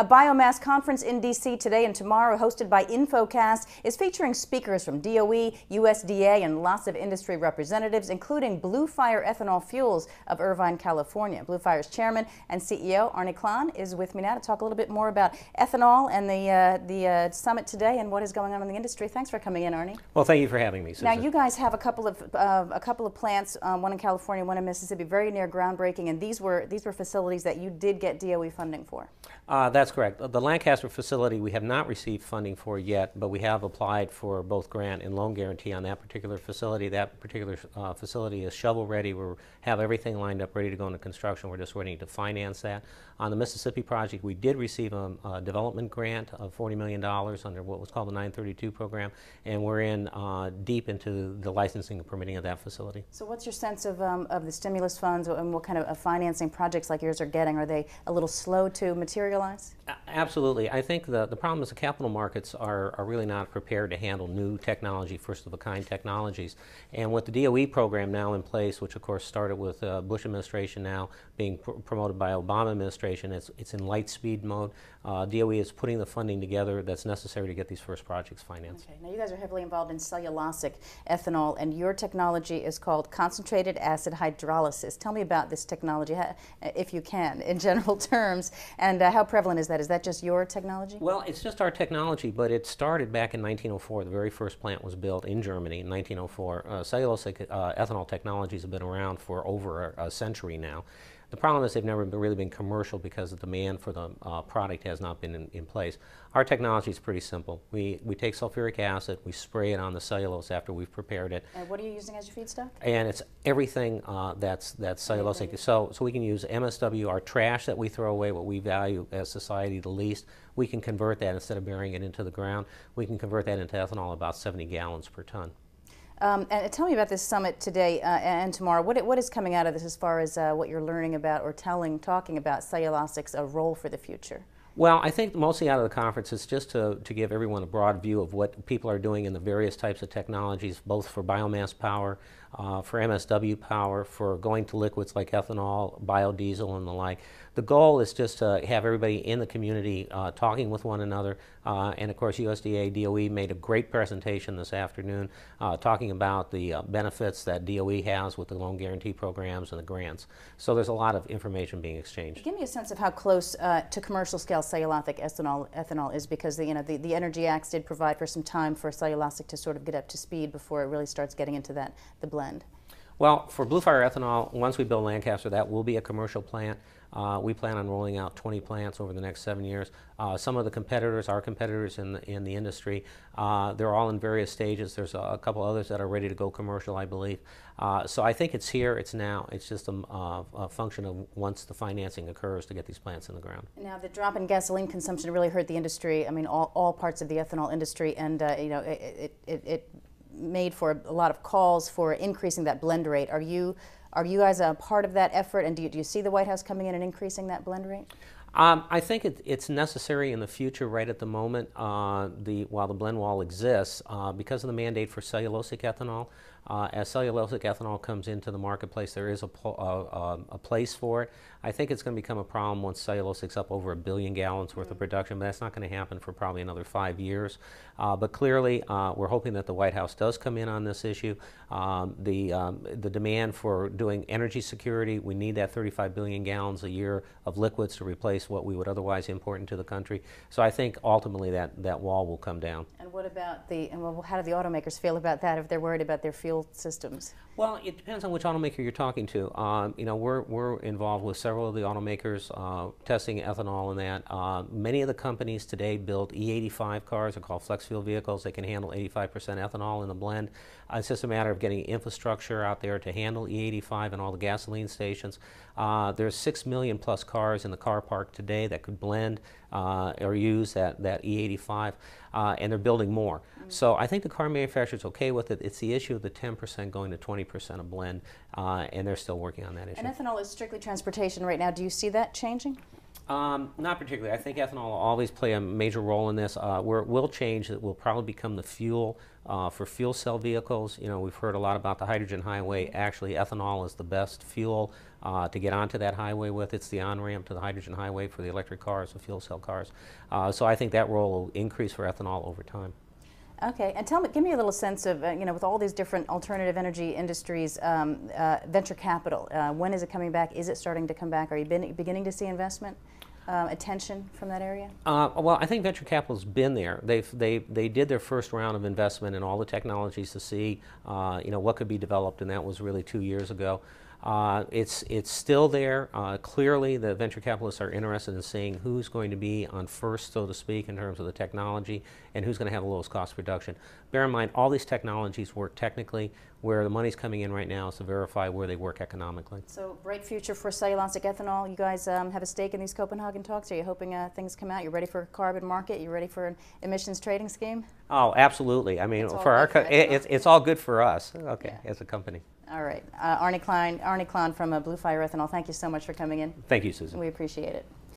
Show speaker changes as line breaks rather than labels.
A biomass conference in D.C. today and tomorrow, hosted by InfoCast, is featuring speakers from DOE, USDA, and lots of industry representatives, including Bluefire Ethanol Fuels of Irvine, California. Bluefire's chairman and CEO, Arnold Klann, is with me now to talk a little bit more about ethanol and the summit today and what is going on in the industry. Thanks for coming in, Arnie.
Well, thank you for having me, Susan.
Now, you guys have a couple of plants, one in California, one in Mississippi, very near groundbreaking, and these were facilities that you did get DOE funding for.
That's correct. The Lancaster facility we have not received funding for yet, but we have applied for both grant and loan guarantee on that particular facility. That particular facility is shovel ready. We have everything lined up, ready to go into construction. We're just waiting to finance that. On the Mississippi project, we did receive a development grant of $40 million under what was called the 932 program, and we're in deep into the licensing and permitting of that facility.
So what's your sense of the stimulus funds and what kind of financing projects like yours are getting? Are they a little slow to materialize?
Absolutely. I think the problem is the capital markets are really not prepared to handle new technology, first-of-a-kind technologies. And with the DOE program now in place, which of course started with Bush administration, now being promoted by Obama administration, it's in light speed mode. DOE is putting the funding together that's necessary to get these first projects financed.
Okay. Now you guys are heavily involved in cellulosic ethanol, and your technology is called concentrated acid hydrolysis. Tell me about this technology, if you can, in general terms, and how prevalent is that? Is that just your technology?
Well, it's just our technology, but it started back in 1904. The very first plant was built in Germany in 1904. Cellulosic ethanol technologies have been around for over a century now. The problem is they've never really been commercial because the demand for the product has not been in place. Our technology is pretty simple. We take sulfuric acid, we spray it on the cellulose after we've prepared it.
And what are you using as your feedstock?
And it's everything that's cellulosic. So we can use MSW, our trash that we throw away, what we value as society the least. We can convert that, instead of burying it into the ground, we can convert that into ethanol about 70 gallons per ton.
And tell me about this summit today and tomorrow. What is coming out of this as far as what you're learning about or talking about cellulosic's role for the future?
Well, I think mostly out of the conference is just to give everyone a broad view of what people are doing in the various types of technologies, both for biomass power, for MSW power, for going to liquids like ethanol, biodiesel, and the like. The goal is just to have everybody in the community talking with one another. And of course, USDA, DOE made a great presentation this afternoon talking about the benefits that DOE has with the loan guarantee programs and the grants. So there's a lot of information being exchanged.
Give me a sense of how close to commercial scale cellulosic ethanol is, because the Energy Acts did provide for some time for cellulosic to sort of get up to speed before it really starts getting into the blend.
Well, for Bluefire Ethanol, once we build Lancaster, that will be a commercial plant. We plan on rolling out 20 plants over the next 7 years. Some of the competitors, our competitors in the industry, they're all in various stages. There's a couple others that are ready to go commercial, I believe. So I think it's here, it's now. It's just a function of once the financing occurs to get these plants in the ground.
Now, the drop in gasoline consumption really hurt the industry. I mean, all parts of the ethanol industry, and it made for a lot of calls for increasing that blend rate. Are you guys a part of that effort, and do you see the White House coming in and increasing that blend rate?
I think it's necessary in the future. Right at the moment, while the blend wall exists, because of the mandate for cellulosic ethanol, as cellulosic ethanol comes into the marketplace, there is a place for it. I think it's going to become a problem once cellulosik's up over 1 billion gallons worth of production, but that's not going to happen for probably another 5 years. But clearly, we're hoping that the White House does come in on this issue. The demand for doing energy security, we need that 35 billion gallons a year of liquids to replace what we would otherwise import into the country. So I think ultimately that wall will come down. And
what about how do the automakers feel about that if they're worried about their fuel systems?
Well, it depends on which automaker you're talking to. We're involved with several of the automakers testing ethanol and that. Many of the companies today build E85 cars. They're called flex fuel vehicles. They can handle 85% ethanol in the blend. It's just a matter of getting infrastructure out there to handle E85 and all the gasoline stations. There's 6 million plus cars in the car park today that could blend or use that E85, and they're building more. So I think the car manufacturer's okay with it. It's the issue of the 10% going to 20% of blend, and they're still working on that issue.
And ethanol is strictly transportation right now. Do you see that changing?
Not particularly. I think ethanol will always play a major role in this. Where it will change, it will probably become the fuel for fuel cell vehicles. You know, we've heard a lot about the hydrogen highway. Actually, ethanol is the best fuel to get onto that highway with. It's the on-ramp to the hydrogen highway for the electric cars, the fuel cell cars. So I think that role will increase for ethanol over time.
Okay, and give me a little sense of, you know, with all these different alternative energy industries, venture capital, when is it coming back? Is it starting to come back? Are you beginning to see investment, attention from that area?
Well, I think venture capital's been there. They did their first round of investment in all the technologies to see, you know, what could be developed, and that was really 2 years ago. It's still there. Clearly, the venture capitalists are interested in seeing who's going to be on first, so to speak, in terms of the technology, and who's going to have the lowest cost reduction. Bear in mind, all these technologies work technically. Where the money's coming in right now is to verify where they work economically.
So, bright future for cellulosic ethanol. You guys have a stake in these Copenhagen talks. Are you hoping things come out? You ready for a carbon market? You ready for an emissions trading scheme?
Oh, absolutely. I mean, for our it's all good for us. Okay, yeah. As a company.
All right, Arnie Klann from Bluefire Ethanol. Thank you so much for coming in.
Thank you, Susan.
We appreciate it.